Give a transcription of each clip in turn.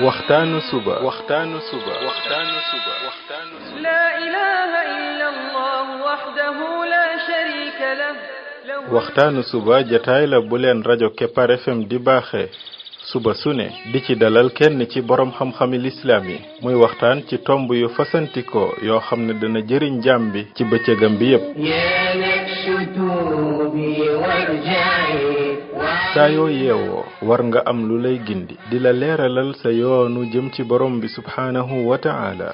waxtaanu suba لا إله إلا الله وحده لا شريك له waxtaanu suba jataay la bu leen rajo Kepar FM di baaxee suba su ne di ci dalal kenn ci borom xam-xami lislaam yi muy waxtaan ci tomb yu fasantikoo yoo xam ne dana jëriñ jaam bi ci bëccëgam bi yépp saa yoo yeewoo war nga am lu lay gindi di la leeralal sa yoonu jëm ci borom bi subhaanahu wa ta'ala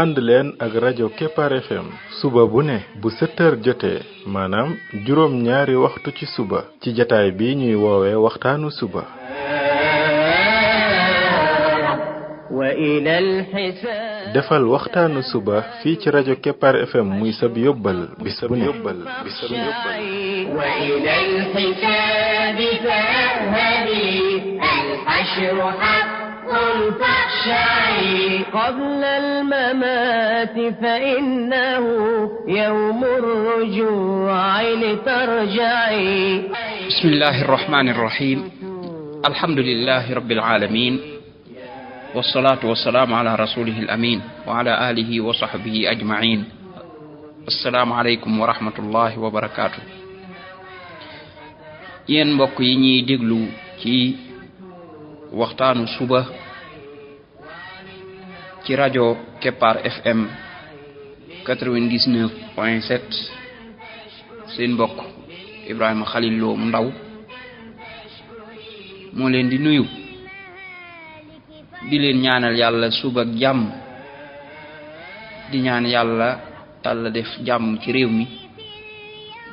ànd leen ak rajo Kepar FM suba bu ne bu 7h jotee maanaam juróom ñaari waxtu ci suba ci jataay bi ñuy woowee waxtaanu suba defal waxtaanu suba fii ci rajo Kepar FM muy sab yóbbal bis bu ne قبل الممات فإنه يوم الرجوع لترجعي بسم الله الرحمن الرحيم الحمد لله رب العالمين والصلاة والسلام على رسوله الأمين وعلى آله وصحبه أجمعين السلام عليكم ورحمة الله وبركاته yéen mbokk yi ñuy déglu ci waxtaanu suba ci rajo Kepar FM 99.7 seen mbokk Ibrahima Khalil Lo mu ndaw moo leen di nuyu di leen ñaanal yàlla suba ak jàmm di ñaan yàlla Yàlla def jàmm ci réew mi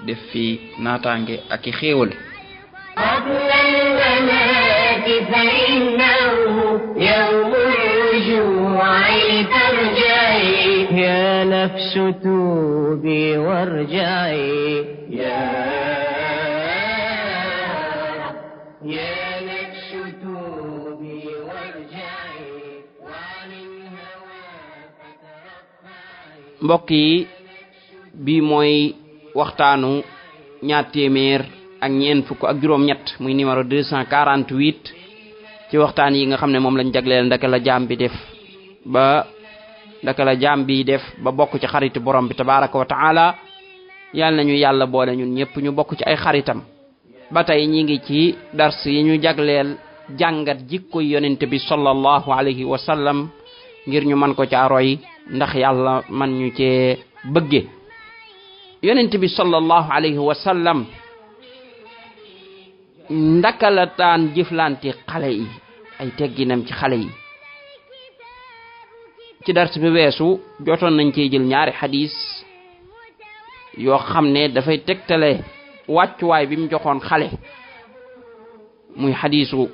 def fi naataange ak i xéewal فإنه يوم الرجوع لترجعي يا نفس توبي وارجعي يا نفس توبي وارجعي وعن الهوى فترفعي mbokk yi bi mooy waxtaanu ñaar téeméer ak ñeent fukk ak juróom ñett muy numéro 248 ci waxtaan yi nga xam ne moom lañ jagleel ndaka la jaam bi def ba bokk ci xaritu borom bi tabaraka wa taala yàlla nañu yàlla boole ñun ñëpp ñu bokk ci ay xaritam ba tey ñi ngi ci dars yi ñu jagleel jàngat jikko yonent bi sallallahu alayhi wa sallam ngir ñu mën ko ca roy ndax yàlla man ñu cee bëgge yonent bi sallallahu alayhi wa sallam ndaka la taan jëflante xale yi ay tegginam ci xale yi ci dars bi weesu jotoon nañ cee jël ñaari xadis yoo xam ne dafay tegtale wàccuwaay bi mu joxoon xale muy xadisu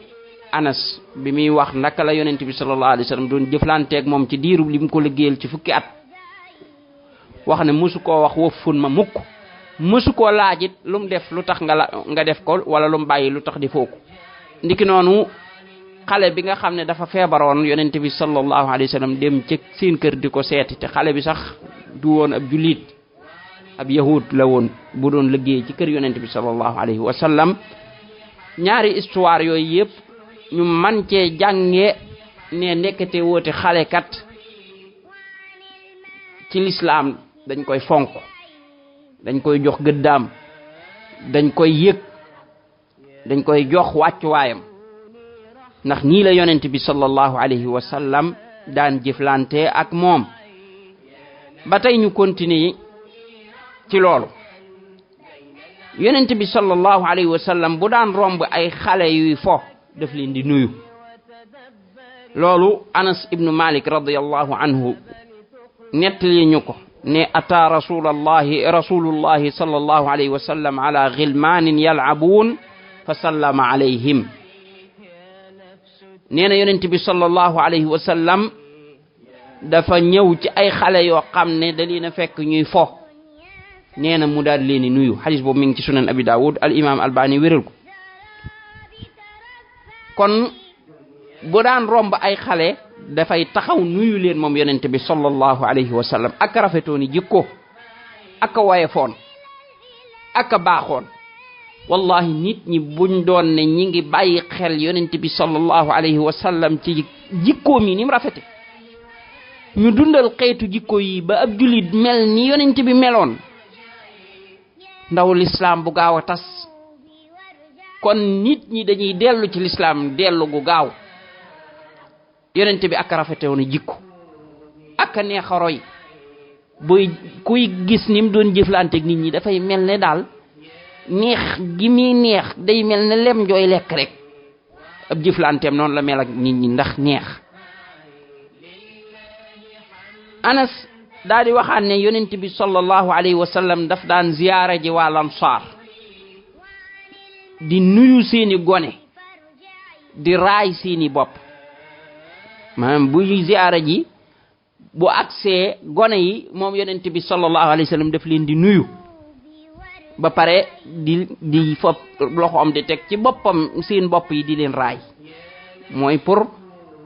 Anas bi muy wax naka la yonent bi sallallahu alayhi wa sallam doon jëflanteeg moom ci diiru li mu ko liggéeyal ci fukki at wax ne mësu koo wax wëffun ma mukk mësu koo laajit lu mu def lu tax nga def ko wala lu mu bàyyi lu tax defoo ko ndiki noonu xale bi nga xam ne dafa feebaroon yonent bi sallallahu alayhi wa sallam dem ci seen kër di ko seeti te xale bi sax du woon ab jullit ab yahud la woon bu doon liggéey ci kër yonent bi sallallahu alayhi wa sallam ñaari histoire yooyu yëpp ñu man cee jànge ne nekkate woote xale kat ci lislaam dañ koy fonk dañ koy jox gëddaam dañ koy yëg dañ koy jox wàccuwaayam ndax nii la yonent bi sallallahu alayhi wa sallam daan jëflante ak moom ba tey ñu continuer ci loolu yonent bi sallallahu alayhi wa sallam bu daan romb ay xale yuy fo daf leen di nuyu loolu Anas ibnu Malik radiyallahu anhu nettali ñu ko ne ata rasulullahi sallallahu alayhi wa sallam ala ghilmanin yal'abun fa sallama alayhim nee na yonent bi sallallahu alayhi wa sallam dafa ñëw ci ay xale yoo xam ne da leen a fekk ñuy fo nee na mu daal leen di nuyu xadis boobu mi ngi ci sunan abi Dawud al imam Albani wéral ko kon bu daan romb ay xale dafay taxaw nuyu leen moom yonent bi sallallahu alayhi wa sallam ak rafetooni jikko ak wayefoon ak baaxoon wallahi nit ñi buñ doon ne ñi ngi bàyyi xel yonent bi sallallahu alayhi wa sallam ci jikkoom yi ni mu rafete ñu dundal xeetu jikko yi ba ab julit mel ni yonent bi meloon ndaw l'islam bu gaaw a tas kon nit ñi dañuy dellu ci l'islam dellu gu gaaw yonent bi ak rafete woon jikko ak neex a roy boy kuy gis nim doon jëflante ak nit ñi da fay melne dal neex gi mi neex day melne lem joy lek rek ab jëflantem non la mel ak nit ñi ndax neex Anas daal waxaan ne yonent bi sallallahu alayhi wa sallam daf daan ziyaara ji waa Ansaar di nuyu seeni gone di raay seeni bopp maanaam bu ziyaara ji bu agsee gone yi moom yonent bi sallallahu alayhi wa sallam daf leen di nuyu ba pare di fop loxoom di teg ci boppam seen bopp yi di leen raay mooy pour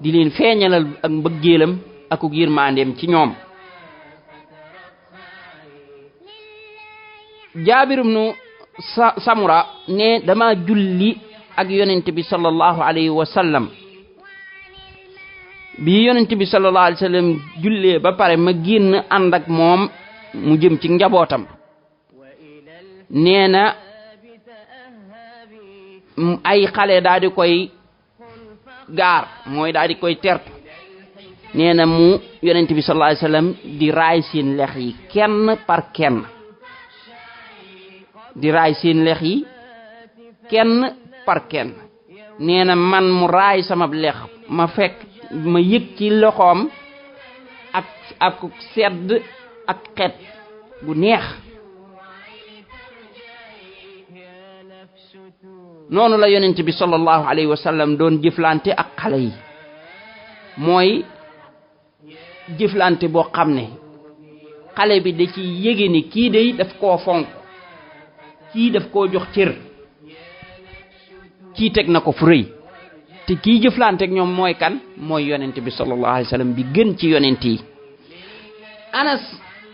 di leen feeñalal ak mbëggeelam ak yërmandeem ci ñoom Jaabir ibn Samura ne dama julli ak yonent bi sallallahu alayhi wa sallam bi yonent bi sallallahu alayhi wa sallam jullee ba pare ma génn ànd ak moom mu jëm ci njabootam nee na ay xale daal di koy gaar mooy daal di koy tertu nee na mu yonent bi sallallahu alayhi wa sallam di raay seen lex yi kenn par kenn di raay seen lex yi kenn par kenn nee na man mu raay sama lex ma fekk ma yëg ci loxoom ak sedd ak xet gu neex noonu la yonent bi sallallahu alayhi wa sallam doon jëflante ak xale yi mooy jëflante boo xam ne xale bi da ci yége ni kii day daf koo fonk kii daf koo jox cër kii teg na ko fu rëy te kii jëflante ak ñoom mooy kan mooy yonent bi sallallahu alayhi wa sallam bi gën ci yonent yi Anas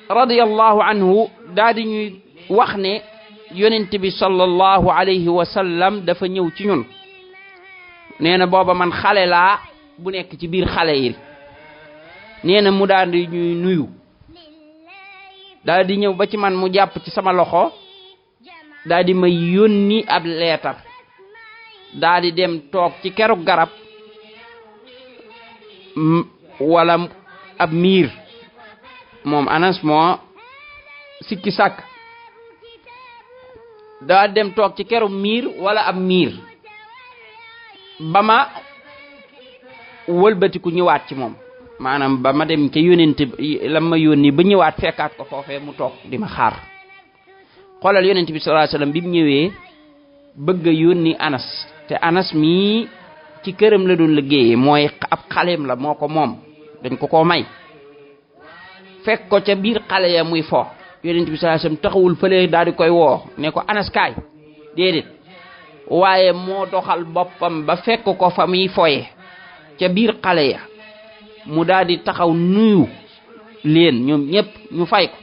radiyallahu anhu daal di ñuy wax ne yonent bi sallallahu alayhi wa sallam dafa ñëw ci ñun nee na booba man xale laa bu nekk ci biir xale yi nee na mu daal di ñuy nuyu daal di ñëw ba ci man mu jàpp ci sama loxo daal di may yónni ab leetar daal di dem toog ci keru garab wala ab miir moom Anas moo sikki sàkk daa dem toog ci keru miir wala ab miir ba ma wëlbatiku ñëwaat ci moom maanaam ba ma dem ca yónent la ma yónni ba ñëwaat fekkaat ko foofee mu toog di ma xaar xoolal yonent bi sallallahu alayhi wasallam bi mu ñëwee bëgg a yónni Anas te Anas mii ci këram la doon liggéeyee mooy ab xaleem la moo ko moom dañ ko may fekk ko ca biir xale ya muy fo yonent bi sallallahu alayhi wasallam taxawul fële daal di koy woo ne ko Anas kaay déedéet waaye moo doxal boppam ba fekk ko fa muy foye ca biir xale ya mu daal di taxaw nuyu leen ñoom ñëpp ñu fay ko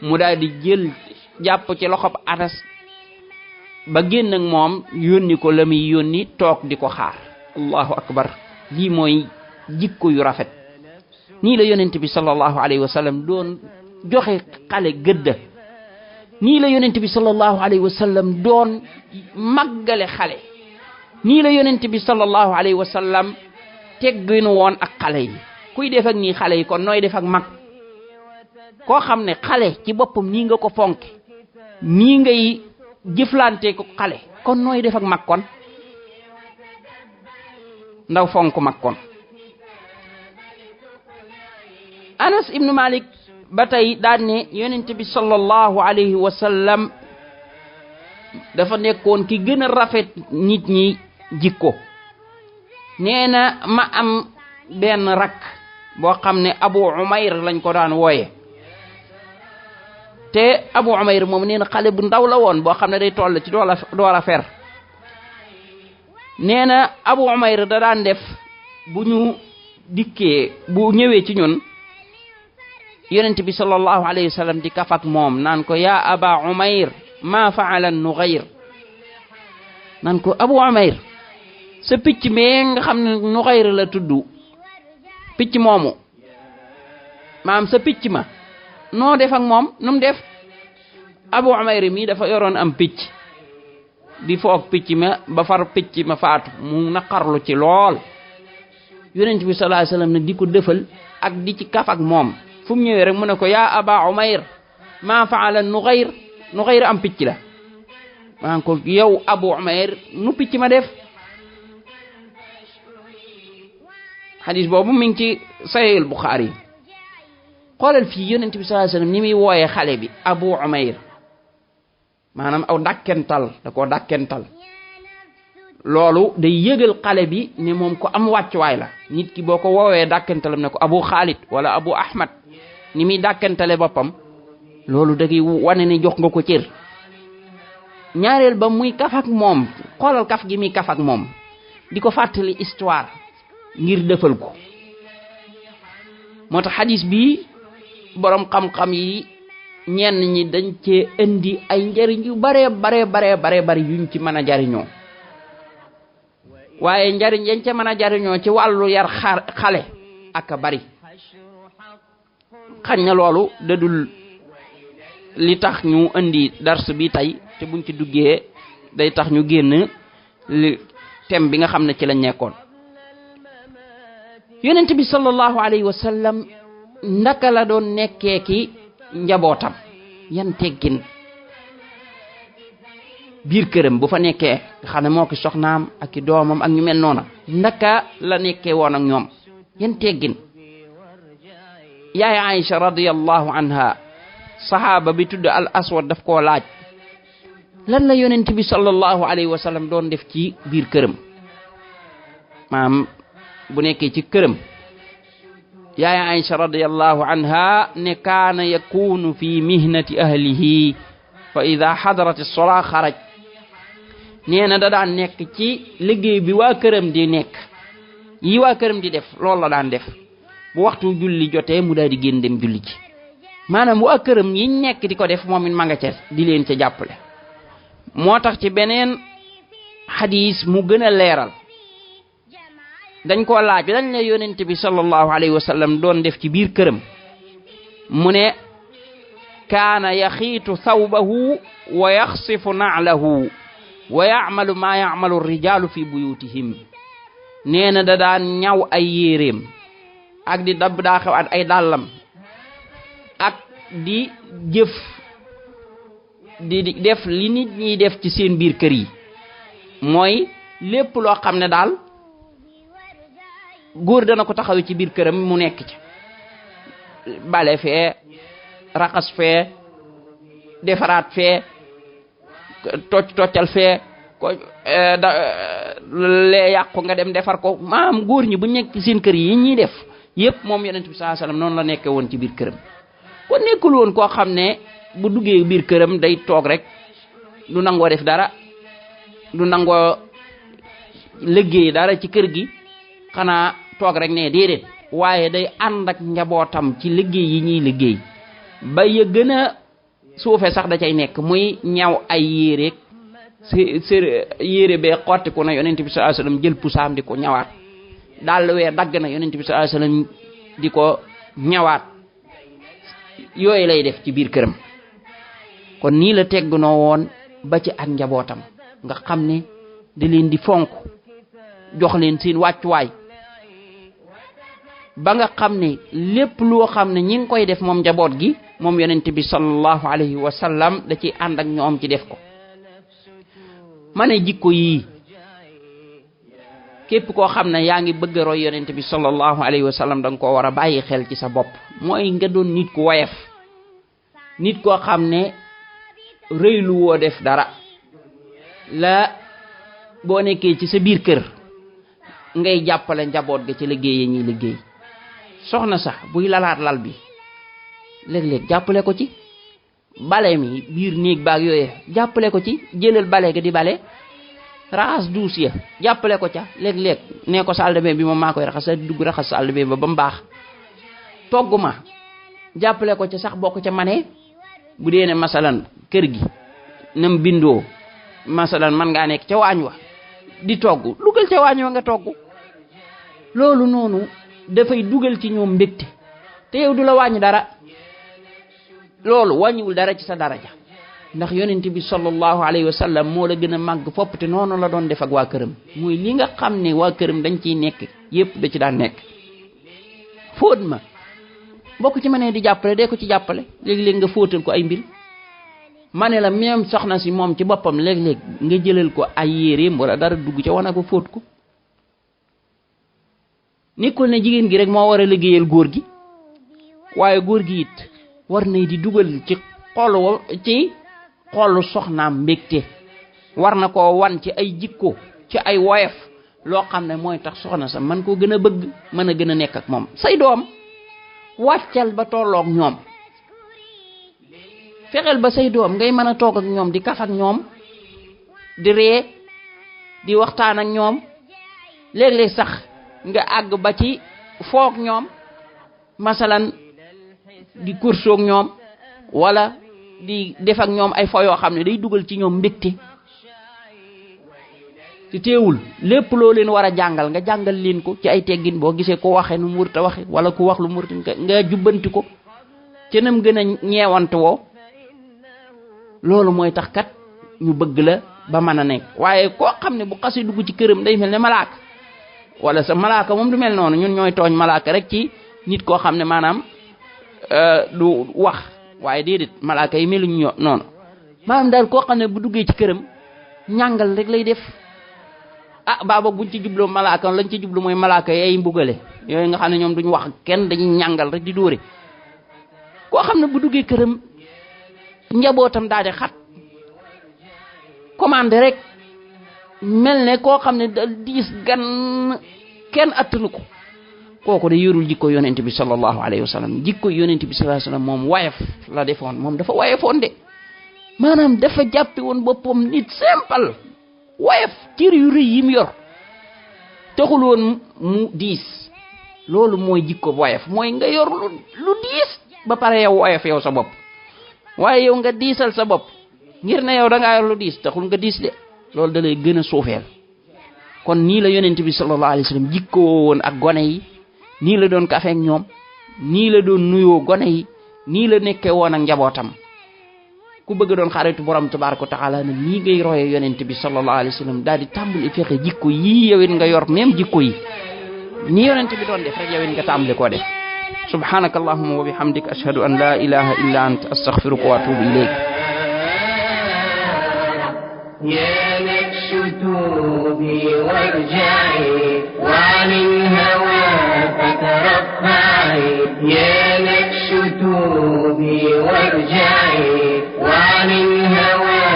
mu daal di jël jàpp ci loxob Anas ba génn ak moom yónni ko la muy yónni toog di ko xaar allahu akbar lii mooy jikko yu rafet nii la yonent bi sallallahu alayhi wa sallam doon joxe xale gëdda nii la yonent bi sallallahu alayhi wa sallam doon màggale xale nii la yonent bi sallallahu alayhi wa sallam tegginu woon ak xale yi kuy def ak nii xale yi kon nooy def ak mag koo xam ne xale ci boppam nii nga ko fonke nii ngay jëflante ko xale kon nooy def ak mag kon ndaw fonk mag kon Anas ibnu Malik ba tey daan ne yonent bi sallallahu alayhi wa sallam dafa nekkoon ki gën a rafet nit ñi jikko nee na ma am benn rakk boo xam ne Abu Umayr lañ ko daan wooye te Abu Umayr moom nee na xale bu ndaw la woon boo xam ne day toll ci door a fer nee na Abu Umayr da daan def bu ñu dikkee bu ñëwee ci ñun yonent bi sallallahu alayhi wa sallam di kafak moom naan ko yaa Aba Umayr ma faala Nughayr naan ko Abu Umayr sa picc mee nga xam ne Nuxayr la tudd picc moomu maam sa picc ma noo def ak moom nu mu def Abu Umayr mi dafa yoroon am picc di foog picc ma ba far picc ma faatu mu naqarlu ci lool yonent bi sallallahu alayhi wasallam nag di ko dëfal ak di ci kaf ak moom fu mu ñëwee rek mu ne ko yaa Aba Umayr maa faala Nuxayr am picc la maa ko yow Abu Umayr nu picc ma def xadis boobu mi ngi ci Sahih al-Bukhari xoolal fii yonent bi sallallahu alayhi wasallam ni muy wooyee xale bi Abu Umayr maanaam aw dàkkental da koo dàkkental loolu day yëgal xale bi ne moom ko am wàccuwaay la nit ki boo ko woowee dàkkentalam ne ko Abu Khalid wala Abu Ahmad ni muy dàkkentale boppam loolu da ngay wane ne jox nga ko cër ñaareel ba muy kaf ak moom xoolal kaf gi muy kaf ak moom di ko fàttali histoire ngir defal ko moo tax xadis bi borom xam-xam yi ñenn ñi dañ cee indi ay njariñ yu bare bari yuñ ci mën a jariñoo waaye njariñ yañ ca mën a jariñoo ci wàllu yar xale ak a bari xañ na loolu dadul li tax ñu indi dars bi tey te buñ ci duggee day tax ñu génn li thème bi nga xam ne ci lañ nekkoon yonent bi sallallahu alayhi wa sallam ndaka la doon nekkee ki njabootam yan teggin biir këram bu fa nekkee nga xam ne moo ki soxnaam ak i doomam ak ñu mel noona ndaka la nekkee woon ak ñoom yan teggin yaay Aïcha radiyallahu anha sahaaba bi tudd al aswad daf koo laaj lan la yonent bi sallallahu alayhi wa sallam doon def ci biir këram maam bu nekkee ci këram yaay Aïcha radiyallahu anha ne kaana yakunu fi mihnati ahlihi fa ida xadarat as-salaa xaraj nee na da daan nekk ci liggéey bi waa këram di nekk yi waa këram di def loolu la daan def bu waxtu julli jotee mu daal di génn dem julli ci maanaam waa këram yi nekk di ko def moom it ma nga ca di leen ca jàppale moo tax ci beneen xadis mu gën a leeral dañ ko laaj dañ la yonent bi sallallahu alayhi wa sallam doon def ci biir këram mu ne kaana yaxiitu thawbahu wa yaxsifu na'lahu wa ya'malu ma ya'malu ar-rijaalu fi buyutihim nee na da daan ñaw ay yéreem ak di dabb daa xew at ay dàllam ak di jëf di def li nit ñiy def ci seen biir kër yi mooy lépp loo xam ne daal góor dana ko taxaw ci biir këram mu nekk ci bale fee raxas fee defaraat fee toccal fee ko lee yàqu nga dem defar ko maam góor ñi bu nekk ci seen kër yi ñuy def yépp moom yonent bi sallallahu alayhi wasallam noonu la nekkee woon ci biir këram kon nekkul woon koo xam ne bu duggee biir këram day toog rek du nangoo def dara du nangoo liggéey dara ci kër gi xanaa toog rek ne déedéet waaye day ànd ak njabootam ci liggéey yi ñuy liggéey ba ya gën a suufe sax da cay nekk muy ñaw ay yéreeg yére bee xottiku na yonent bi sallallahu alayhi wasallam jël pusaam di ko ñawaat daal wee dagg na yonent bi sallallahu alayhi wasallam di ko ñawaat yooyu lay def ci biir këram kon nii la teggunoo woon ba ci ak njabootam nga xam ne da leen di fonk jox leen seen wàccuwaay ba nga xam ne lépp loo xam ne ñi ngi koy def moom njaboot gi moom yonent bi sallallahu alayhi wa sallam da ciy ànd ak ñoom ci def ko ma ne jikko yii képp koo xam ne yaa ngi bëgg a roy yonent bi sallallahu alayhi wa sallam da nga koo war a bàyyi xel ci sa bopp mooy nga doon nit ku woyof nit koo xam ne rëylu woo def dara la boo nekkee ci sa biir kër ngay jàppale njaboot ga ci liggéey yi ñuy liggéey soxna sax buy lalaat lal bi léeg-léeg jàppale ko ci bale mi biir néeg baag yooyee jàppale ko ci jëlal bale ga di bale raxas duus ya jàppale ko ca léeg-léeg nee ko salle de bain bi moom maa koy raxas dugg raxas salle de bain ba mu baax togg ma jàppale ko ca sax bokk ca manee bu dee ne masalan kër gi nam bindoo masalan man ngaa nekk ca waañ wa di togg dugal ca waañ wa nga togg loolu noonu dafay dugal ci ñoom mbégte te yow du la wàññi dara loolu wàññiwul dara ci sa daraja ndax yonent bi sallallahu alayhi wa sallam moo la gën a màgg fopp te noonu la doon def ak waa këram muy li nga xam ne waa këram dañ ciy nekk yépp da ci daan nekk fóot ma bokk ci ma ne di jàppale dee ko ci jàppale léeg-léeg nga fóotal ko ay mbir ma ne la même soxna si moom ci boppam léeg-léeg nga jëlal ko ay yéreem wala dara dugg ca wana ko fóot ko nekkul ne jigéen gi rek moo war a liggéeyal góor gi waaye góor gi it war nay di dugal ci xolu soxnaam mbégte war na koo wan ci ay jikko ci ay woyof loo xam ne mooy tax soxna sa man koo gën a bëgg mën a gën a nekk ak moom say doom wàccal ba tolloog ñoom fexeel ba say doom ngay mën a toog ak ñoom di kaf ak ñoom di ree di waxtaan ak ñoom léeg-léeg sax nga àgg ba ci foog ñoom masalan di kursoog ñoom wala di def ak ñoom ay fo yoo xam ne day dugal ci ñoom mbégte te teewul lépp loo leen war a jàngal nga jàngal leen ko ci ay teggin boo gisee ko waxe nu mu warut a waxe wala ku wax lu mu warut nga jubbanti ko ca nam gën a ñeewante woo loolu mooy tax kat ñu bëgg la ba mën a nekk waaye koo xam ne bu xasee dugg ci këram day mel ne malaaka wala sa malaaka moom du mel noonu ñun ñooy tooñ malaaka rek ci nit koo xam ne maanaam du wax waaye déedéet malaaka yi meluñu noonu maanaam daal koo xam ne bu duggee ci këram ñàngal rek lay def baaba buñ ci jubloo malaaka lañ ci jublu mooy malaaka yay mbugale yooyu nga xam ne ñoom duñ wax kenn dañuy ñàngal rek di dóore koo xam ne bu duggee këram njabootam daal di xat commandé rek mel ne koo xam ne da diis gan kenn attanu ko kooku de yorul jikko yonent bi sallallahu alayhi wa sallam jikko yonent bi sallallahu alayhi wa sallam moom wayef la defoon moom dafa wayefoon de maanaam dafa jàppe woon boppam nit simple wayef cër yu rëy yi mu yor taxul woon mu diis loolu mooy jikko wayef mooy nga yor lu diis ba pare yow wayef yow sa bopp waaye yow nga diisal sa bopp ngir ne yow da ngaa yor lu diis taxul nga diis de loolu da lay gën a suufeel kon nii la yonent bi sallallahu alayhi wa sallam jikkoo woon ak gone yi nii la doon kafeek ñoom nii la doon nuyoo gone yi nii la nekkee woon ak njabootam ku bëgg doon xaritu borom tabaaraka wa taala nag nii ngay roye yonent bi sallallahu alayhi wa sallam daal di tàmbali fexe jikko yii yow it nga yor même jikko yi nii yonent bi doon def rek yow it nga tàmbali koo def subhanaka allahumma wa bihamdik ashhadu an la ilaha illa anta astaghfiruka wa atubu ilayk يا نفس توبي وارجعي وعن الهوى فترفعي يا نفس توبي وارجعي وعن الهوى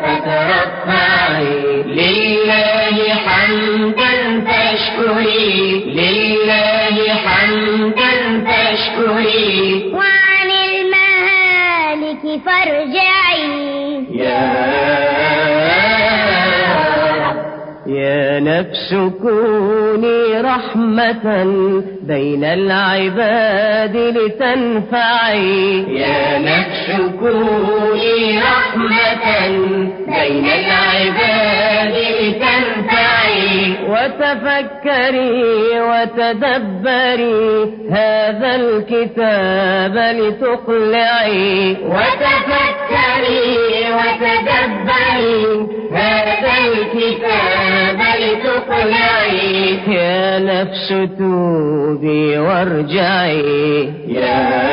فترفعي لله حمدا تشكري لله حمدا تشكري وعن المهالك فارجعي يا نفس كوني رحمة بين العباد لتنفعي يا نفس كوني رحمة بين العباد لتنفعي وتفكري وتدبري هذا الكتاب لتقلعي وتفكري وتدبري هذا الكتاب لتقلعي يا نفس توبي وارجعي يا